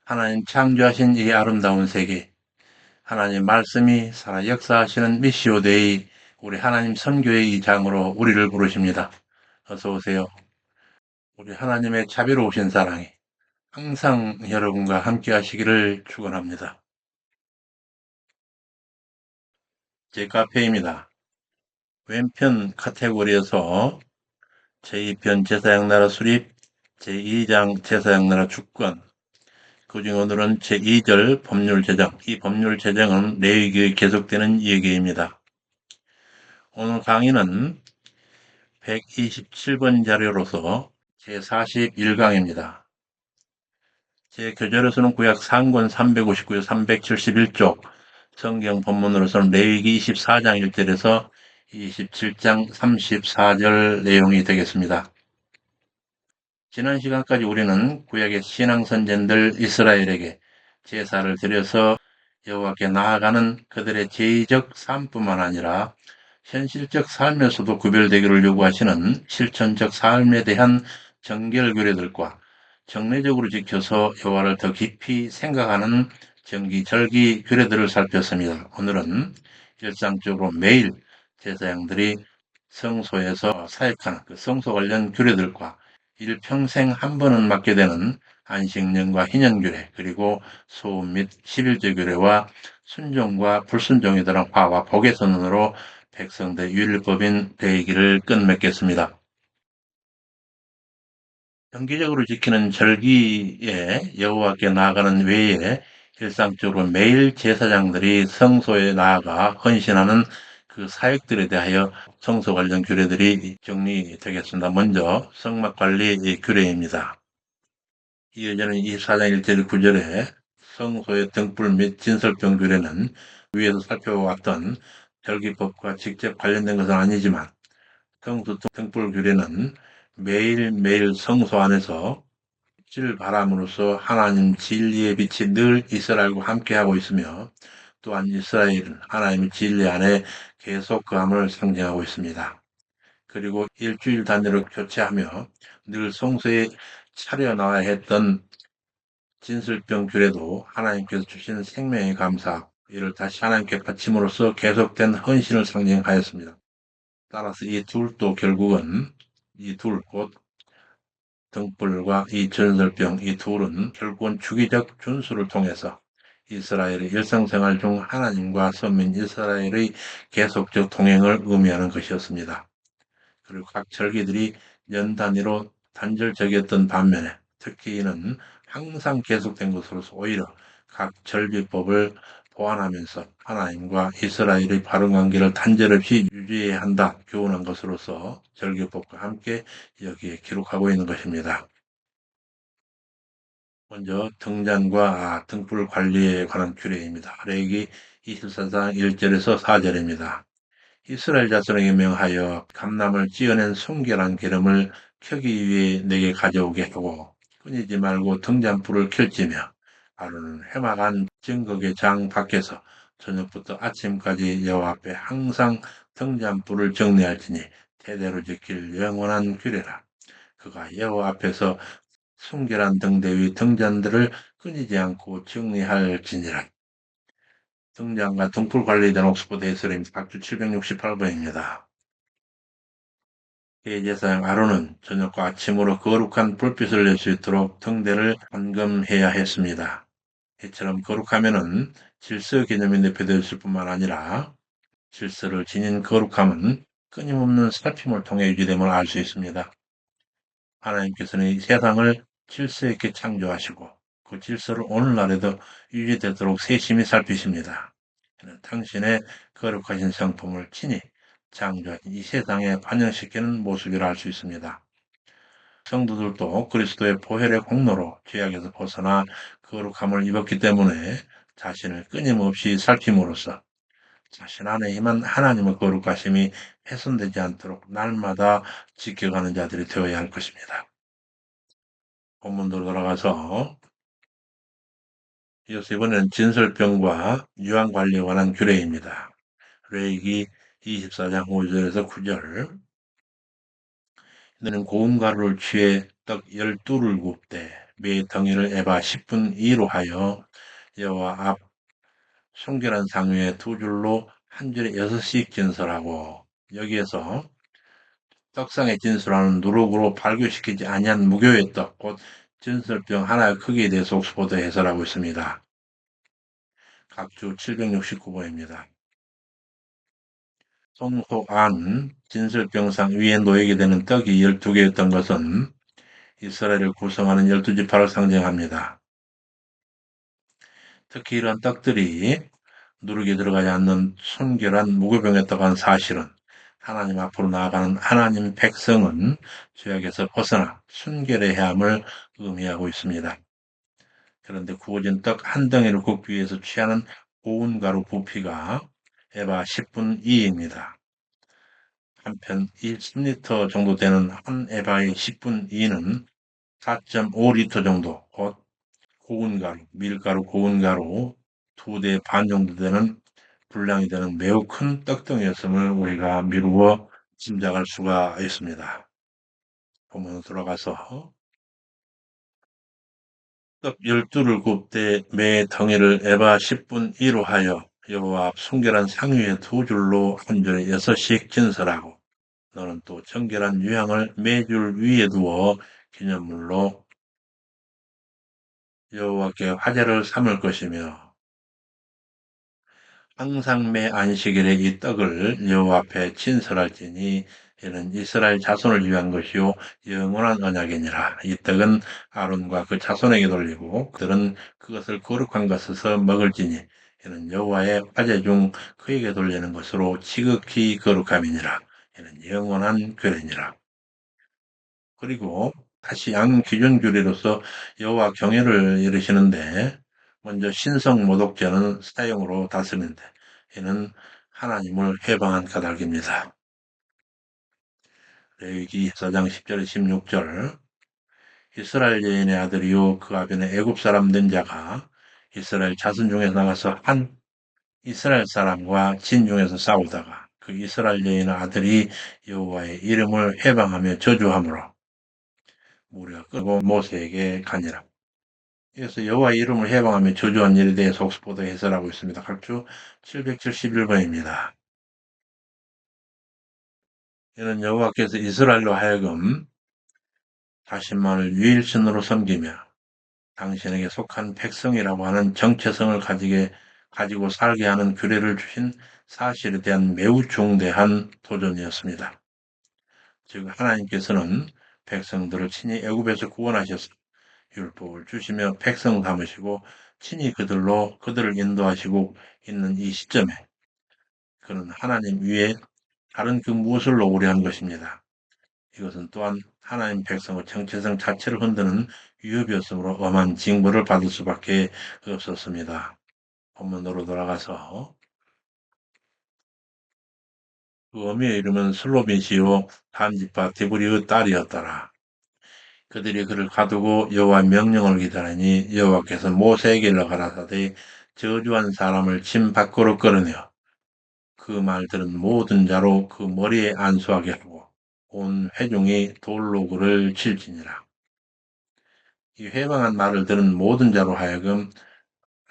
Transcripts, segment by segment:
하나님 창조하신 이 아름다운 세계, 하나님 말씀이 살아 역사하시는 미시오데이, 우리 하나님 선교의 이 장으로 우리를 부르십니다. 어서 오세요. 우리 하나님의 자비로우신 사랑이 항상 여러분과 함께 하시기를 축원합니다. 제 카페입니다. 왼편 카테고리에서 제2편 제사장 나라 수립, 제2장 제사장 나라 주권, 그중 오늘은 제2절 법률 제정, 이 법률 제정은 레위기에 계속되는 예기입니다. 오늘 강의는 127번 자료로서 제41강입니다. 제 교재로서는 구약 상권 359여 371쪽, 성경 본문으로서는 레위기 24장 1절에서 27장 34절 내용이 되겠습니다. 지난 시간까지 우리는 구약의 신앙 선전들 이스라엘에게 제사를 드려서 여호와께 나아가는 그들의 제의적 삶뿐만 아니라 현실적 삶에서도 구별되기를 요구하시는 실천적 삶에 대한 정결 규례들과 정례적으로 지켜서 여호와를 더 깊이 생각하는 정기절기 규례들을 살폈습니다. 오늘은 일상적으로 매일 제사장들이 성소에서 사역하는 그 성소 관련 규례들과 일평생 한 번은 맡게 되는 안식년과 희년규례, 그리고 소음 및 11조 규례와 순종과 불순종에 대한 화와 복의 선언으로 백성들의 율법인 레위기를 끝맺겠습니다. 정기적으로 지키는 절기에 여호와께 나아가는 외에 일상적으로 매일 제사장들이 성소에 나아가 헌신하는 그 사역들에 대하여 성소 관련 규례들이 정리되겠습니다. 먼저 성막관리 규례입니다. 이어지는 24장 1절 9절에 성소의 등불 및 진설병 규례는 위에서 살펴왔던 절기법과 직접 관련된 것은 아니지만 성소 등불 규례는 매일매일 성소 안에서 빛을 발함으로써 하나님 진리의 빛이 늘 이스라엘과 함께하고 있으며, 또한 이스라엘은 하나님의 진리 안에 계속 거함을 상징하고 있습니다. 그리고 일주일 단위로 교체하며 늘 성소에 차려 나와야 했던 진설병 규례도 하나님께서 주신 생명의 감사, 이를 다시 하나님께 바침으로써 계속된 헌신을 상징하였습니다. 따라서 이 둘도 결국은 이 둘, 곧 등불과 이 전설병, 이 둘은 결국은 주기적 준수를 통해서 이스라엘의 일상생활 중 하나님과 선민 이스라엘의 계속적 동행을 의미하는 것이었습니다. 그리고 각 절기들이 년 단위로 단절적이었던 반면에 특히 이는 항상 계속된 것으로서 오히려 각 절기법을 보완하면서 하나님과 이스라엘의 바른 관계를 단절없이 유지해야 한다 교훈한 것으로서 절기법과 함께 여기에 기록하고 있는 것입니다. 먼저 등잔과 등불 관리에 관한 규례입니다. 레위기 24장 1절에서 4절입니다. 이스라엘 자손에게 명하여 감람을 찌어낸 순결한 기름을 켜기 위해 내게 가져오게 하고 끊이지 말고 등잔불을 켤지며 아론은 회막한 증거의 장 밖에서 저녁부터 아침까지 여호와 앞에 항상 등잔불을 정리할지니 대대로 지킬 영원한 규례라. 그가 여호와 앞에서 순결한 등대 위 등잔들을 끊이지 않고 정리할지니라. 등잔과 등불 관리에 대한 옥스퍼드 해설입니다. 박주 768번입니다. 대제사장 아론은 저녁과 아침으로 거룩한 불빛을 낼 수 있도록 등대를 점검해야 했습니다. 이처럼 거룩하면은 질서 개념이 대표되었을 뿐만 아니라 질서를 지닌 거룩함은 끊임없는 살핌을 통해 유지됨을 알 수 있습니다. 하나님께서는 이 세상을 질서 있게 창조하시고 그 질서를 오늘날에도 유지되도록 세심히 살피십니다. 당신의 거룩하신 성품을 친히 창조하신 이 세상에 반영시키는 모습이라 할 수 있습니다. 성도들도 그리스도의 보혈의 공로로 죄악에서 벗어나 거룩함을 입었기 때문에 자신을 끊임없이 살핌으로써 자신 안에 임한 하나님의 거룩하심이 훼손되지 않도록 날마다 지켜가는 자들이 되어야 할 것입니다. 본문으로 돌아가서 이어서 이번에는 진설병과 유황관리에 관한 규례입니다. 레위기 24장 5절에서 9절. 너는 고운 가루를 취해 떡 12를 굽되 매 덩이를 에바 10분 이로 하여 여호와 앞 순결한 상위에 두 줄로 한 줄에 6씩 진설하고 여기에서 떡상의 진술하는 누룩으로 발교시키지 아니한 무교의 떡, 곧 진설병 하나의 크기에 대해서 옥스포드 해설하고 있습니다. 각주 769번입니다. 성소 안 진설병상 위에 놓이게 되는 떡이 12개였던 것은 이스라엘을 구성하는 12지파를 상징합니다. 특히 이러한 떡들이 누룩이 들어가지 않는 순결한 무교병에 떡한 사실은 하나님 앞으로 나아가는 하나님 백성은 죄악에서 벗어나 순결해야 함을 의미하고 있습니다. 그런데 구워진 떡 한 덩이를 굽기 위해서 취하는 고운 가루 부피가 에바 10분 2입니다. 한편 10리터 정도 되는 한 에바의 10분 2는 4.5리터 정도, 곧 고운 가루, 밀가루, 고운 가루 2대 반 정도 되는 분량이 되는 매우 큰 떡덩이였음을 우리가 미루어 짐작할 수가 있습니다. 본문으로 돌아가서 떡 12를 굽되 매 덩이를 에바 10분 2로 하여 여호와 앞 순결한 상위에 두 줄로 한 줄에 6씩 진설하고 너는 또 정결한 유향을 매 줄 위에 두어 기념물로 여호와께 화제를 삼을 것이며 항상 매 안식일에 이 떡을 여호와 앞에 진설할지니 이는 이스라엘 자손을 위한 것이요 영원한 언약이니라. 이 떡은 아론과 그 자손에게 돌리고 그들은 그것을 거룩한 것에서 먹을지니 이는 여호와의 화제 중 그에게 돌리는 것으로 지극히 거룩함이니라. 이는 영원한 규례니라. 그리고 다시 양 기준 규례로서 여호와 경외를 이르시는데 먼저 신성 모독죄는 사형으로 다스리는데 이는 하나님을 회방한 까닭입니다. 레위기 4장 10절에 16절 이스라엘 여인의 아들이요 그 아변에 애굽 사람 된 자가 이스라엘 자손 중에서 나가서 한 이스라엘 사람과 진중에서 싸우다가 그 이스라엘 여인의 아들이 여호와의 이름을 회방하며 저주함으로 무리가 끌고 모세에게 가니라. 그래서 여호와의 이름을 해방하며 저주한 일에 대해서 옥스포드 해설하고 있습니다. 각주 771번입니다. 이는 여호와께서 이스라엘로 하여금 자신만을 유일신으로 섬기며 당신에게 속한 백성이라고 하는 정체성을 가지고 살게 하는 규례를 주신 사실에 대한 매우 중대한 도전이었습니다. 즉 하나님께서는 백성들을 친히 애굽에서 구원하셔서 율법을 주시며 백성 삼으시고 친히 그들을 인도하시고 있는 이 시점에 그는 하나님 위에 다른 그 무엇을 놓으려 한 것입니다. 이것은 또한 하나님 백성의 정체성 자체를 흔드는 위협이었으므로 엄한 징벌을 받을 수밖에 없었습니다. 본문으로 돌아가서 그 어미의 이름은 슬로빈시요 한지파 디브리의 딸이었더라. 그들이 그를 가두고 여호와 명령을 기다리니 여호와께서 모세에게 일러가라사대 저주한 사람을 침 밖으로 끌어내어 그 말 들은 모든 자로 그 머리에 안수하게 하고 온 회중이 돌로 그를 칠지니라. 이 회방한 말을 들은 모든 자로 하여금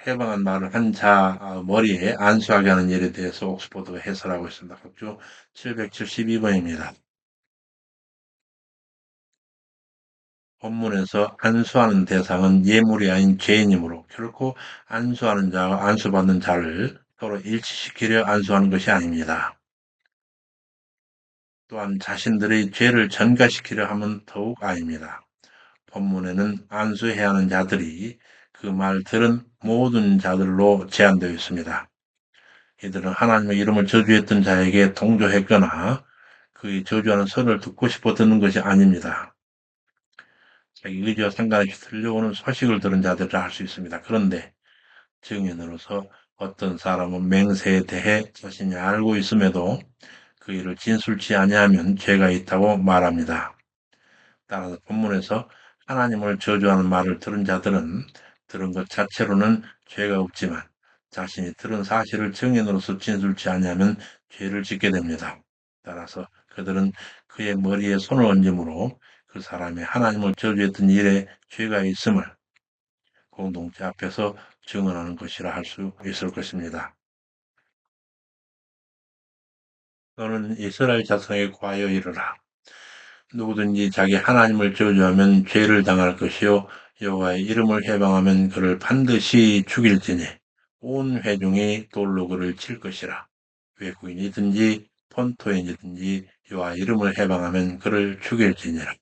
회방한 말을 한 자 머리에 안수하게 하는 일에 대해서 옥스포드가 해설하고 있습니다. 각주 772번입니다. 본문에서 안수하는 대상은 예물이 아닌 죄인이므로 결코 안수하는 자와 안수받는 자를 서로 일치시키려 안수하는 것이 아닙니다. 또한 자신들의 죄를 전가시키려 하면 더욱 아닙니다. 본문에는 안수해야 하는 자들이 그 말 들은 모든 자들로 제한되어 있습니다. 이들은 하나님의 이름을 저주했던 자에게 동조했거나 그의 저주하는 선을 듣고 싶어 듣는 것이 아닙니다. 자기 의지와 상관없이 들려오는 소식을 들은 자들이라 할 수 있습니다. 그런데 증인으로서 어떤 사람은 맹세에 대해 자신이 알고 있음에도 그 일을 진술치 아니하면 죄가 있다고 말합니다. 따라서 본문에서 하나님을 저주하는 말을 들은 자들은 들은 것 자체로는 죄가 없지만 자신이 들은 사실을 증인으로서 진술치 아니하면 죄를 짓게 됩니다. 따라서 그들은 그의 머리에 손을 얹음으로 그 사람이 하나님을 저주했던 일에 죄가 있음을 공동체 앞에서 증언하는 것이라 할 수 있을 것입니다. 너는 이스라엘 자손에게 과여 이르라. 누구든지 자기 하나님을 저주하면 죄를 당할 것이요 여호와의 이름을 해방하면 그를 반드시 죽일지니 온 회중이 돌로 그를 칠 것이라. 외국인이든지 본토인이든지 여호와 이름을 해방하면 그를 죽일지니라.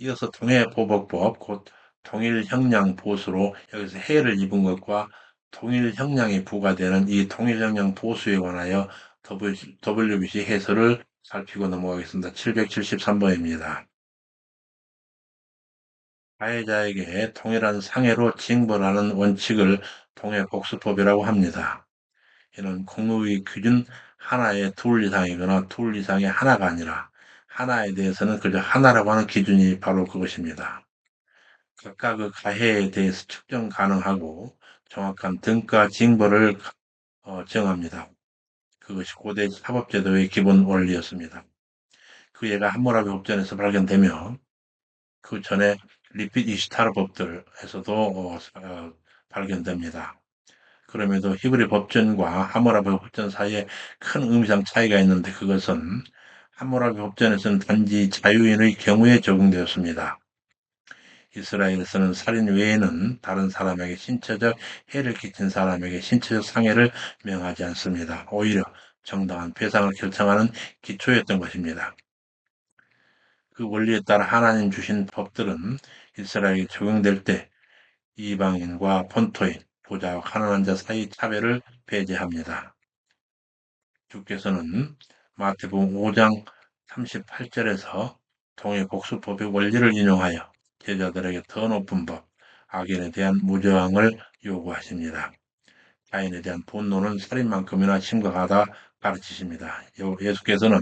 이어서 통해보복법 곧 통일형량 보수로 여기서 해를 입은 것과 통일형량이 부과되는 이 통일형량 보수에 관하여 WBC 해설을 살피고 넘어가겠습니다. 773번입니다. 가해자에게 통일한 상해로 징벌하는 원칙을 통해복수법이라고 합니다. 이는 공무의 기준 하나의 둘 이상이거나 둘 이상의 하나가 아니라 하나에 대해서는 그저 하나라고 하는 기준이 바로 그것입니다. 각각의 가해에 대해서 측정 가능하고 정확한 등가 징벌을 정합니다. 그것이 고대 사법제도의 기본 원리였습니다. 그 예가 함무라비 법전에서 발견되며 그 전에 리핏 이시타르 법들에서도 발견됩니다. 그럼에도 히브리 법전과 함무라비 법전 사이에 큰 의미상 차이가 있는데 그것은 함무라비 법전에서는 단지 자유인의 경우에 적용되었습니다. 이스라엘에서는 살인 외에는 다른 사람에게 신체적 해를 끼친 사람에게 신체적 상해를 명하지 않습니다. 오히려 정당한 배상을 결정하는 기초였던 것입니다. 그 원리에 따라 하나님 주신 법들은 이스라엘에 적용될 때 이방인과 본토인, 부자와 가난한 자 사이 차별을 배제합니다. 주께서는 마태복음 5장 38절에서 통일복수법의 원리를 인용하여 제자들에게 더 높은 법, 악인에 대한 무저항을 요구하십니다. 가인에 대한 분노는 살인만큼이나 심각하다 가르치십니다. 예수께서는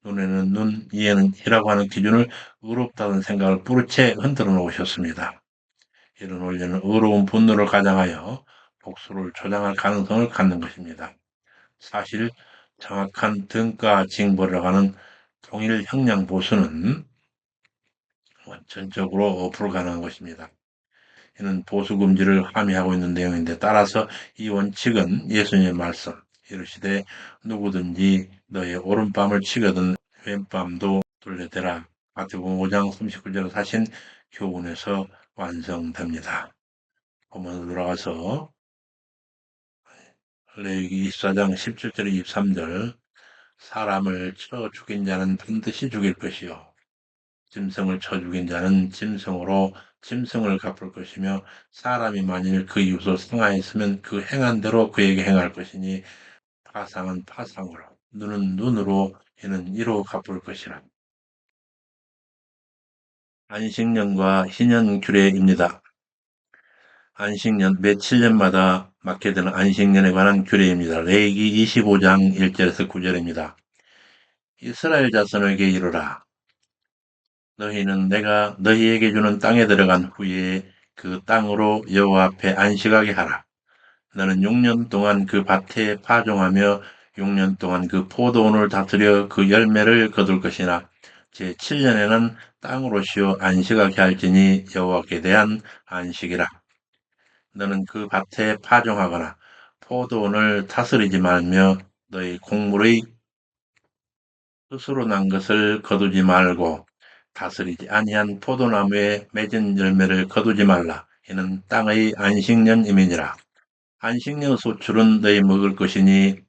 눈에는 눈, 이에는 이라고 하는 기준을 의롭다는 생각을 뿌리채 흔들어 놓으셨습니다. 이런 원리는 의로운 분노를 가장하여 복수를 조장할 가능성을 갖는 것입니다. 사실 정확한 등가 징벌이라고 하는 통일 형량 보수는 전적으로 불가능한 것입니다. 이는 보수 금지를 함의하고 있는 내용인데 따라서 이 원칙은 예수님의 말씀 이르시되 누구든지 너의 오른밤을 치거든 왼밤도 둘러대라 마태복음 5장 39절에 하신 교훈에서 완성됩니다. 본문으로 돌아가서 레위기 24장 17절 23절 사람을 쳐 죽인 자는 반드시 죽일 것이요 짐승을 쳐 죽인 자는 짐승으로 짐승을 갚을 것이며 사람이 만일 그 이웃을 상하였으면 그 행한 대로 그에게 행할 것이니 파상은 파상으로 눈은 눈으로 이는 이로 갚을 것이라. 안식년과 희년 규례입니다. 안식년 매 7년마다 맡게 되는 안식년에 관한 규례입니다. 레위기 25장 1절에서 9절입니다. 이스라엘 자손에게 이르라. 너희는 내가 너희에게 주는 땅에 들어간 후에 그 땅으로 여호와 앞에 안식하게 하라. 너는 6년 동안 그 밭에 파종하며 6년 동안 그 포도원을 다스려 그 열매를 거둘 것이나 제7년에는 땅으로 쉬어 안식하게 할지니 여호와께 대한 안식이라. 너는 그 밭에 파종하거나 포도원을 다스리지 말며 너희 곡물의 스스로 난 것을 거두지 말고 다스리지 아니한 포도나무에 맺은 열매를 거두지 말라. 이는 땅의 안식년임이니라. 안식년 소출은 너희 먹을 것이니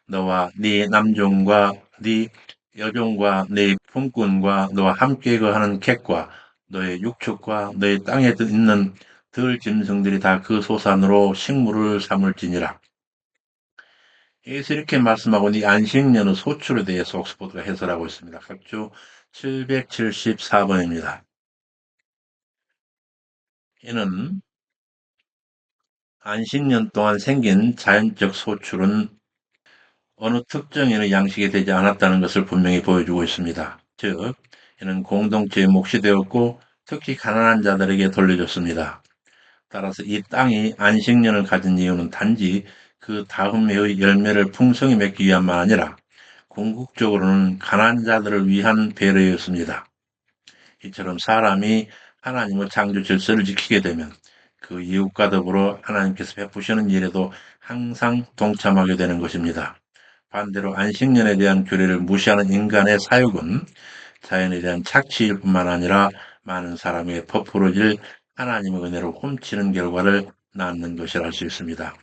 너와 네 남종과 네 여종과 네 품꾼과 너와 함께 거하는 객과 너의 육축과 너의 땅에 있는 들 짐승들이 다 그 소산으로 식물을 삼을지니라. 여기서 이렇게 말씀하고 이 안식년의 소출에 대해서 옥스포드가 해설하고 있습니다. 각주 774번입니다. 이는 안식년 동안 생긴 자연적 소출은 어느 특정인의 양식이 되지 않았다는 것을 분명히 보여주고 있습니다. 즉, 이는 공동체의 몫이 되었고 특히 가난한 자들에게 돌려줬습니다. 따라서 이 땅이 안식년을 가진 이유는 단지 그 다음 해의 열매를 풍성히 맺기 위함만 아니라 궁극적으로는 가난한 자들을 위한 배려였습니다. 이처럼 사람이 하나님의 창조 질서를 지키게 되면 그 이웃과 더불어 하나님께서 베푸시는 일에도 항상 동참하게 되는 것입니다. 반대로 안식년에 대한 규례를 무시하는 인간의 사욕은 자연에 대한 착취일 뿐만 아니라 많은 사람에게 퍼부어질 하나님의 은혜를 훔치는 결과를 낳는 것이라 할 수 있습니다.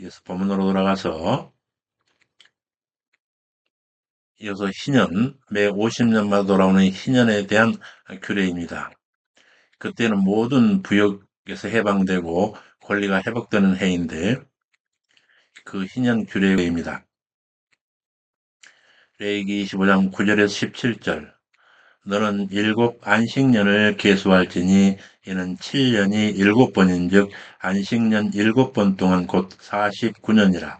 이어서 본문으로 돌아가서 이어서 희년, 매 50년마다 돌아오는 희년에 대한 규례입니다. 그때는 모든 부역에서 해방되고 권리가 회복되는 해인데 그 희년 규례입니다. 레위기 25장 9절에서 17절 너는 일곱 안식년을 계수할지니 이는 7년이 일곱 번인즉 안식년 일곱 번 동안 곧 49년이라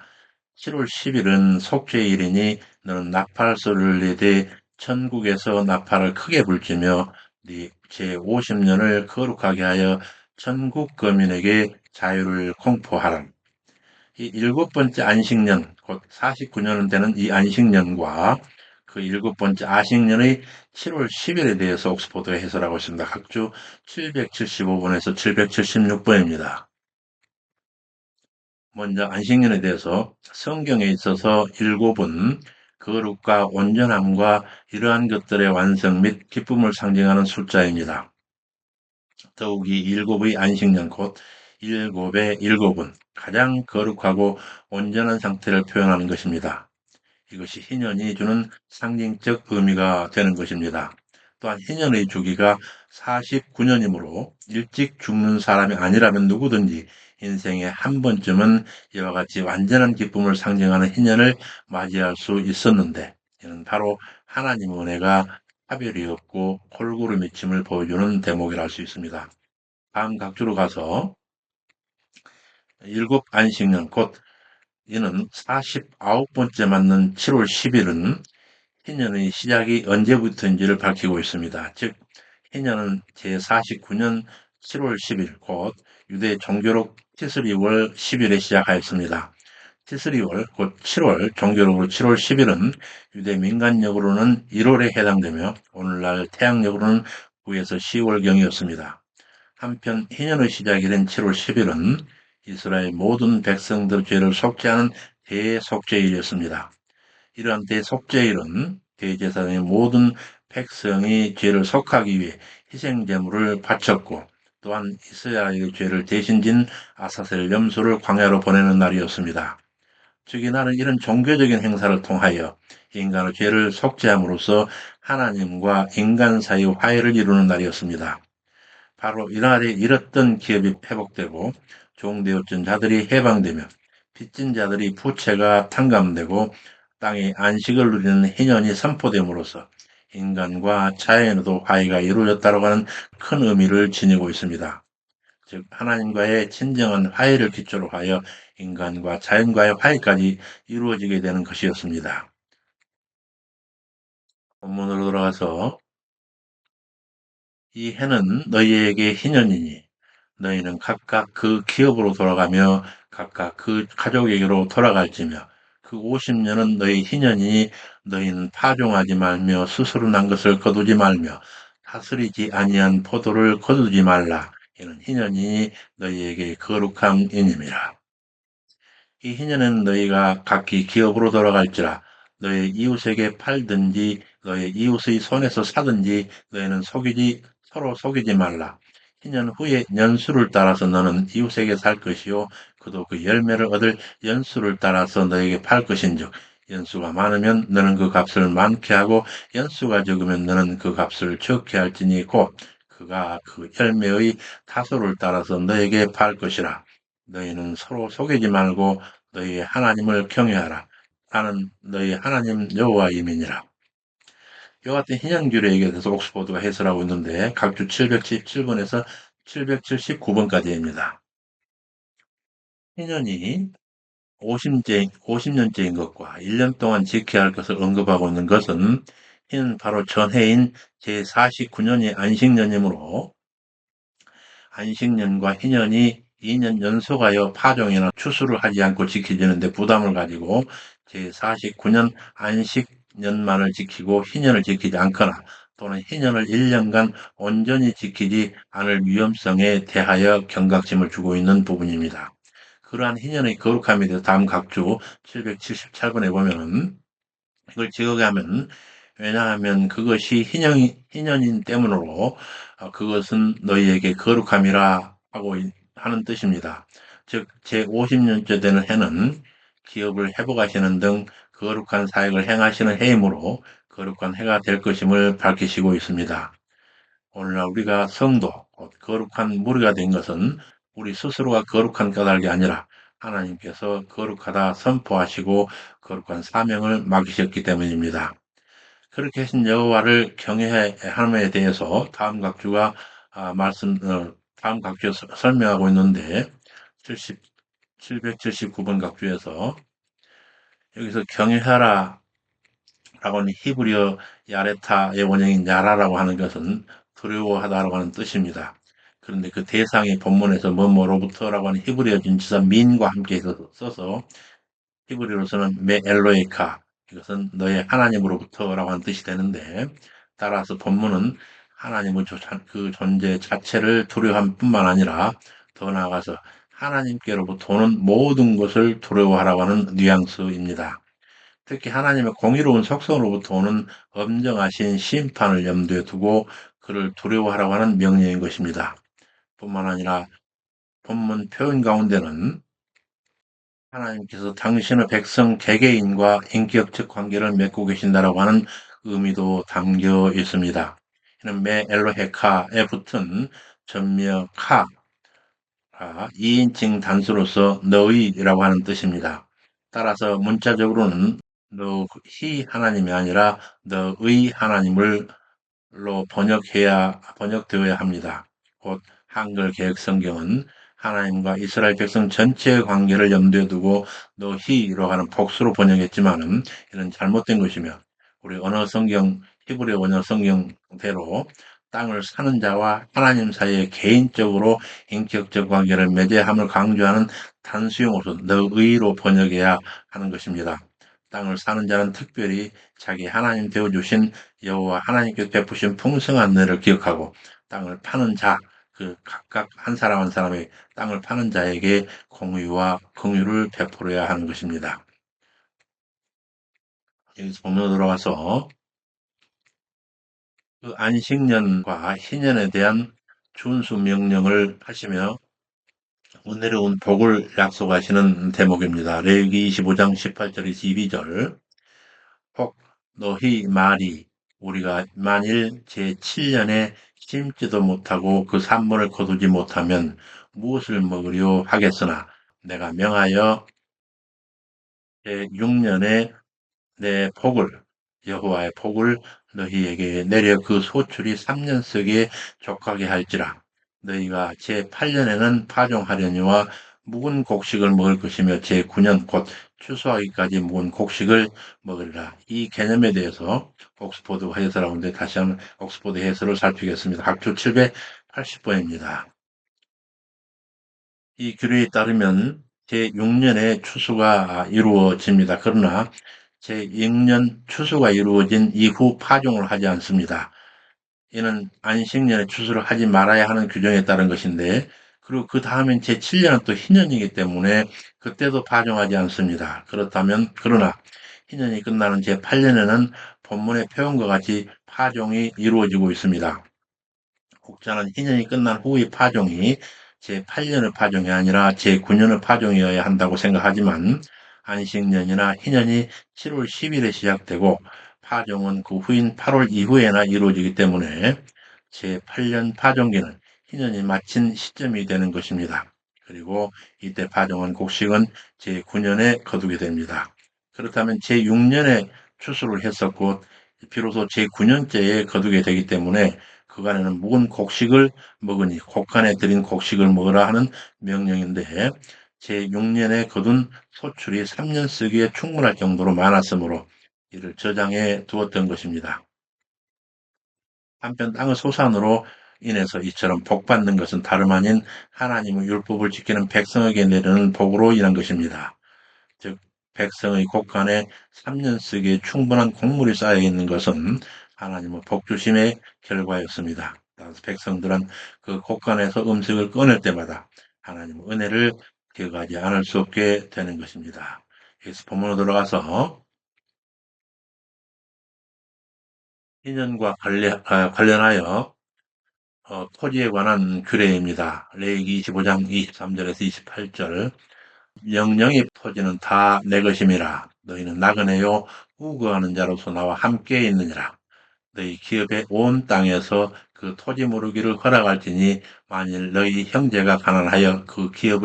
7월 10일은 속죄일이니 너는 나팔 소리를 내되 천국에서 나팔을 크게 불지며 네 제50년을 거룩하게 하여 천국 거민에게 자유를 공포하라. 이 일곱 번째 안식년, 곧 49년은 되는 이 안식년과 그 일곱 번째 아식년의 7월 10일에 대해서 옥스포드가 해설하고 있습니다. 각주 775번에서 776번입니다. 먼저 안식년에 대해서 성경에 있어서 일곱은 거룩과 온전함과 이러한 것들의 완성 및 기쁨을 상징하는 숫자입니다. 더욱이 일곱의 안식년 곧 일곱의 일곱은 가장 거룩하고 온전한 상태를 표현하는 것입니다. 이것이 희년이 주는 상징적 의미가 되는 것입니다. 또한 희년의 주기가 49년이므로 일찍 죽는 사람이 아니라면 누구든지 인생에 한 번쯤은 이와 같이 완전한 기쁨을 상징하는 희년을 맞이할 수 있었는데 이는 바로 하나님의 은혜가 차별이 없고 골고루 미침을 보여주는 대목이라 할 수 있습니다. 다음 각주로 가서 일곱 안식년 곧 이는 49번째 맞는 7월 10일은 희년의 시작이 언제부터인지를 밝히고 있습니다. 즉 희년은 제49년 7월 10일 곧 유대 종교록 티스리월 10일에 시작하였습니다. 티스리월 곧 7월 종교록으로 7월 10일은 유대 민간력으로는 1월에 해당되며 오늘날 태양력으로는 9에서 10월경이었습니다. 한편 희년의 시작일인 7월 10일은 이스라엘 모든 백성들 죄를 속죄하는 대속죄일이었습니다. 이러한 대속죄일은 대제사장의 모든 백성이 죄를 속하기 위해 희생제물을 바쳤고 또한 이스라엘의 죄를 대신 진 아사셀 염소를 광야로 보내는 날이었습니다. 즉 이날은 이런 종교적인 행사를 통하여 인간의 죄를 속죄함으로써 하나님과 인간 사이의 화해를 이루는 날이었습니다. 바로 이날에 잃었던 기업이 회복되고 종되었던 자들이 해방되며 빚진 자들이 부채가 탕감되고 땅에 안식을 누리는 희년이 선포됨으로써 인간과 자연에도 화해가 이루어졌다고 하는 큰 의미를 지니고 있습니다. 즉 하나님과의 진정한 화해를 기초로 하여 인간과 자연과의 화해까지 이루어지게 되는 것이었습니다. 본문으로 돌아가서 이 해는 너희에게 희년이니 너희는 각각 그 기업으로 돌아가며 각각 그 가족에게로 돌아갈지며 그 50년은 너희 희년이니 너희는 파종하지 말며 스스로 난 것을 거두지 말며 다스리지 아니한 포도를 거두지 말라. 이는 희년이니 너희에게 거룩함이니라. 이 희년에는 너희가 각기 기업으로 돌아갈지라 너희 이웃에게 팔든지 너희 이웃의 손에서 사든지 너희는 서로 속이지 말라. 희년 후에 연수를 따라서 너는 이웃에게 살 것이요 그도 그 열매를 얻을 연수를 따라서 너에게 팔 것인즉 연수가 많으면 너는 그 값을 많게 하고 연수가 적으면 너는 그 값을 적게 할지니 곧 그가 그 열매의 다소를 따라서 너에게 팔 것이라. 너희는 서로 속이지 말고 너희의 하나님을 경외하라. 나는 너희 하나님 여호와임이니라. 이와 같은 희년규례에 대해서 옥스포드가 해설하고 있는데 각주 777번에서 779번까지입니다. 희년이 50년째인 것과 1년 동안 지켜야 할 것을 언급하고 있는 것은 희는 바로 전해인 제49년이 안식년이므로 안식년과 희년이 2년 연속하여 파종이나 추수를 하지 않고 지켜지는데 부담을 가지고 제49년 안식년만을 지키고 희년을 지키지 않거나 또는 희년을 1년간 온전히 지키지 않을 위험성에 대하여 경각심을 주고 있는 부분입니다. 그러한 희년의 거룩함에 대해서 다음 각주 777번에 보면은 이걸 지어가면 왜냐하면 그것이 희년인 때문으로 그것은 너희에게 거룩함이라 하고 하는 뜻입니다. 즉 제50년째 되는 해는 기업을 회복하시는 등 거룩한 사역을 행하시는 해이므로 거룩한 해가 될 것임을 밝히시고 있습니다. 오늘날 우리가 성도, 곧 거룩한 무리가 된 것은 우리 스스로가 거룩한 까닭이 아니라 하나님께서 거룩하다 선포하시고 거룩한 사명을 맡기셨기 때문입니다. 그렇게 하신 여호와를 경외함에 대해서 다음 각주에 설명하고 있는데 779번 각주에서 여기서 경외하라 라고 하는 히브리어 야레타의 원형인 야라라고 하는 것은 두려워하다라고 하는 뜻입니다. 그런데 그 대상이 본문에서 뭐뭐로부터라고 하는 히브리어 진치사 민과 함께 써서 히브리어로서는 메 엘로에카, 이것은 너의 하나님으로부터라고 하는 뜻이 되는데, 따라서 본문은 하나님의 그 존재 자체를 두려워함 뿐만 아니라 더 나아가서 하나님께로부터 오는 모든 것을 두려워하라고 하는 뉘앙스입니다. 특히 하나님의 공의로운 속성으로부터 오는 엄정하신 심판을 염두에 두고 그를 두려워하라고 하는 명령인 것입니다. 뿐만 아니라 본문 표현 가운데는 하나님께서 당신의 백성 개개인과 인격적 관계를 맺고 계신다라고 하는 의미도 담겨 있습니다. 이는 메 엘로헤카에 붙은 전명 카, 2인칭 단수로서 너희라고 하는 뜻입니다. 따라서 문자적으로는 너희 하나님이 아니라 너의 하나님을 로 번역되어야 합니다. 곧 한글 개혁 성경은 하나님과 이스라엘 백성 전체의 관계를 염두에 두고 너희로 하는 복수로 번역했지만은 이는 잘못된 것이며 우리 언어 성경 히브리 원어 성경대로 땅을 사는 자와 하나님 사이에 개인적으로 인격적 관계를 맺어야 함을 강조하는 단수용어로 너희로 번역해야 하는 것입니다. 땅을 사는 자는 특별히 자기 하나님 되어 주신 여호와 하나님께서 베푸신 풍성한 은혜를 기억하고 땅을 파는 자, 그 각각 한 사람 한 사람의 땅을 파는 자에게 공의와 긍휼을 베풀어야 하는 것입니다. 여기서 본문으로 돌아가서 그 안식년과 희년에 대한 준수 명령을 하시며 은혜로운 복을 약속하시는 대목입니다. 레위기 25장 18절에서 22절. 혹 너희 말이 우리가 만일 제7년에 심지도 못하고 그 산물을 거두지 못하면 무엇을 먹으려 하겠으나 내가 명하여 제6년에 내 복을 여호와의 복을 너희에게 내려 그 소출이 3년씩에 족하게 할지라. 너희가 제8년에는 파종하려니와 묵은 곡식을 먹을 것이며 제9년 곧 추수하기까지 묵은 곡식을 먹으리라. 이 개념에 대해서 옥스포드 해설하는데 다시 한번 옥스포드 해설을 살피겠습니다. 각주 780번입니다. 이 규례에 따르면 제6년에 추수가 이루어집니다. 그러나 제6년 추수가 이루어진 이후 파종을 하지 않습니다. 이는 안식년에 추수를 하지 말아야 하는 규정에 따른 것인데, 그리고 그 다음엔 제7년은 또 희년이기 때문에 그때도 파종하지 않습니다. 그러나 희년이 끝나는 제8년에는 본문의 표현과 같이 파종이 이루어지고 있습니다. 국자는 희년이 끝난 후의 파종이 제8년의 파종이 아니라 제9년의 파종이어야 한다고 생각하지만 안식년이나 희년이 7월 10일에 시작되고 파종은 그 후인 8월 이후에나 이루어지기 때문에 제8년 파종기는 희년이 마친 시점이 되는 것입니다. 그리고 이때 파종한 곡식은 제9년에 거두게 됩니다. 그렇다면 제6년에 추수를 했었고 비로소 제9년째에 거두게 되기 때문에 그간에는 묵은 곡식을 먹으니 곡간에 들인 곡식을 먹으라 하는 명령인데 제6년에 거둔 소출이 3년 쓰기에 충분할 정도로 많았으므로 이를 저장해 두었던 것입니다. 한편 땅의 소산으로 인해서 이처럼 복받는 것은 다름 아닌 하나님의 율법을 지키는 백성에게 내리는 복으로 인한 것입니다. 즉 백성의 곡간에 3년 쓰기에 충분한 곡물이 쌓여 있는 것은 하나님은 복주심의 결과였습니다. 따라서 백성들은 그 곳간에서 음식을 꺼낼 때마다 하나님의 은혜를 기억하지 않을 수 없게 되는 것입니다. 여기서 본문으로 들어가서 인연과 관련하여 토지에 관한 규례입니다. 레위기 25장 23절에서 28절. 영영이 토지는 다 내 것임이라. 너희는 나그네요 우거하는 자로서 나와 함께 있느니라. 너희 기업의 온 땅에서 그 토지 무르기를 허락할지니 만일 너희 형제가 가난하여 그 기업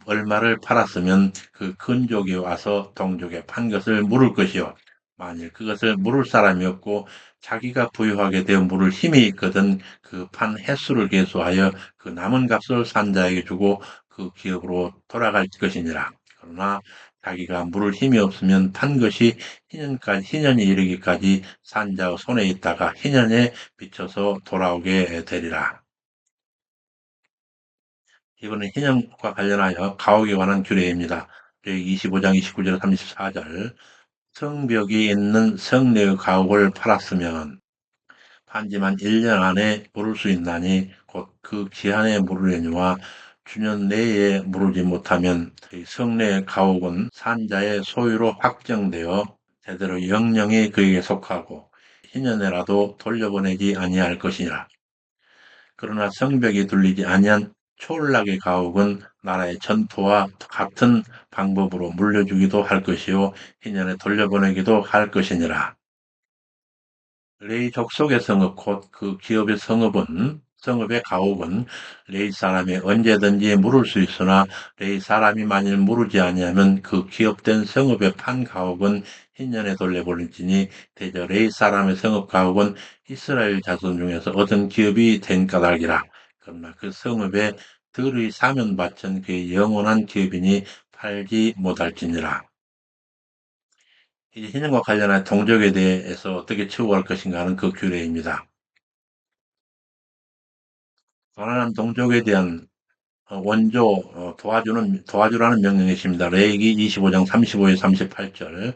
얼마를 팔았으면 그 근족이 와서 동족에 판 것을 물을 것이요 만일 그것을 물을 사람이 없고 자기가 부유하게 되어 물을 힘이 있거든 그 판 횟수를 계수하여 그 남은 값을 산자에게 주고 그 기업으로 돌아갈 것이니라. 그러나 자기가 물을 힘이 없으면 판 것이 희년이 이르기까지 산자의 손에 있다가 희년에 비쳐서 돌아오게 되리라. 이거는 희년과 관련하여 가옥에 관한 규례입니다. 레위기 25장 29절 34절. 성벽이 있는 성내의 가옥을 팔았으면 판지만 1년 안에 물을 수 있나니 곧 그 기한에 물으려니와 주년 내에 물으지 못하면 성내의 가옥은 산자의 소유로 확정되어 제대로 영영이 그에게 속하고 희년에라도 돌려보내지 아니할 것이니라. 그러나 성벽이 둘리지 아니한 초월락의 가옥은 나라의 전토와 같은 방법으로 물려주기도 할 것이요 희년에 돌려보내기도 할 것이니라. 레이 족속의 성읍 곧 그 기업의 성읍의 가옥은 레이 사람이 언제든지 물을 수 있으나 레이 사람이 만일 물으지 아니하면 그 기업된 성읍의 판 가옥은 희년에 돌려보낼지니 대저 레이 사람의 성읍 가옥은 이스라엘 자손 중에서 얻은 기업이 된 까닭이라. 그러나 그 성읍에 들의 사면 바친 그의 영원한 기업이니 팔지 못할지니라. 이제 희년과 관련한 동족에 대해서 어떻게 처우할 것인가 하는 그 규례입니다. 가난한 동족에 대한 원조 도와주라는 명령이십니다. 레위기 25장 35에 38절.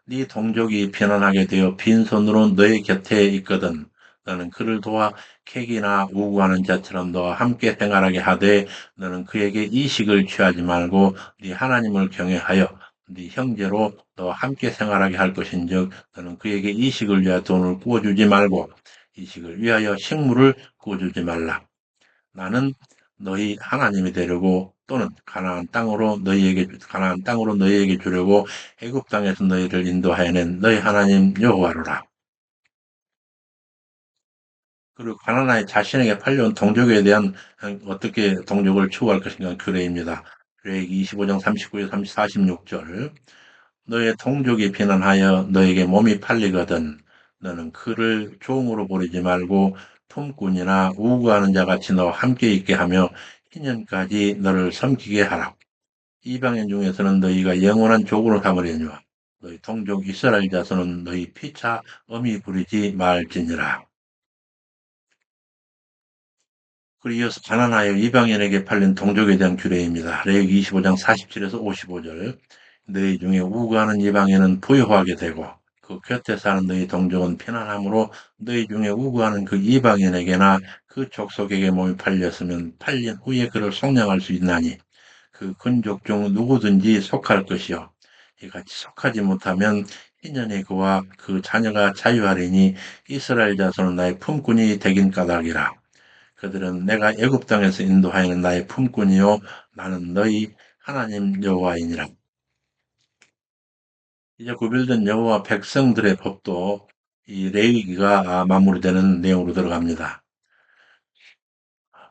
네 동족이 편안하게 되어 빈손으로 너의 곁에 있거든 너는 그를 도와 객이나 우구하는 자처럼 너와 함께 생활하게 하되 너는 그에게 이식을 취하지 말고 네 하나님을 경외하여 네 형제로 너와 함께 생활하게 할 것인즉 너는 그에게 이식을 위하여 돈을 구워주지 말고 이식을 위하여 식물을 구워주지 말라. 나는 너희 하나님이 되려고 또는 가나안 땅으로 너희에게 주려고 애굽 땅에서 너희를 인도하여낸 너희 하나님 여호와로라. 그리고 가나안에 자신에게 팔려온 동족에 대한 어떻게 동족을 추구할 것인가 규례입니다. 레위기 25장 39절 46절. 너의 동족이 비난하여 너에게 몸이 팔리거든 너는 그를 종으로 부리지 말고 품꾼이나 우구하는 자 같이 너와 함께 있게 하며 희년까지 너를 섬기게 하라. 이방인 중에서는 너희가 영원한 족으로 삼으려니와 너희 동족 이스라엘 자손은 너희 피차 엄히 부리지 말지니라. 그리고 이어서 가난하여 이방인에게 팔린 동족에 대한 규례입니다. 레위기 25장 47에서 55절. 너희 중에 우고하는 이방인은 부유하게 되고 그 곁에 사는 너희 동족은 편안함으로 너희 중에 우고하는 그 이방인에게나 그 족속에게 몸이 팔렸으면 팔린 후에 그를 속량할 수 있나니 그 근족 중 누구든지 속할 것이요 이같이 속하지 못하면 희년에 그와 그 자녀가 자유하리니 이스라엘 자손은 나의 품꾼이 되긴 까닭이라. 그들은 내가 애굽 땅에서 인도하여는 나의 품꾼이요 나는 너희 하나님 여호와이니라. 이제 구별된 여호와 백성들의 법도 이 레위기가 마무리되는 내용으로 들어갑니다.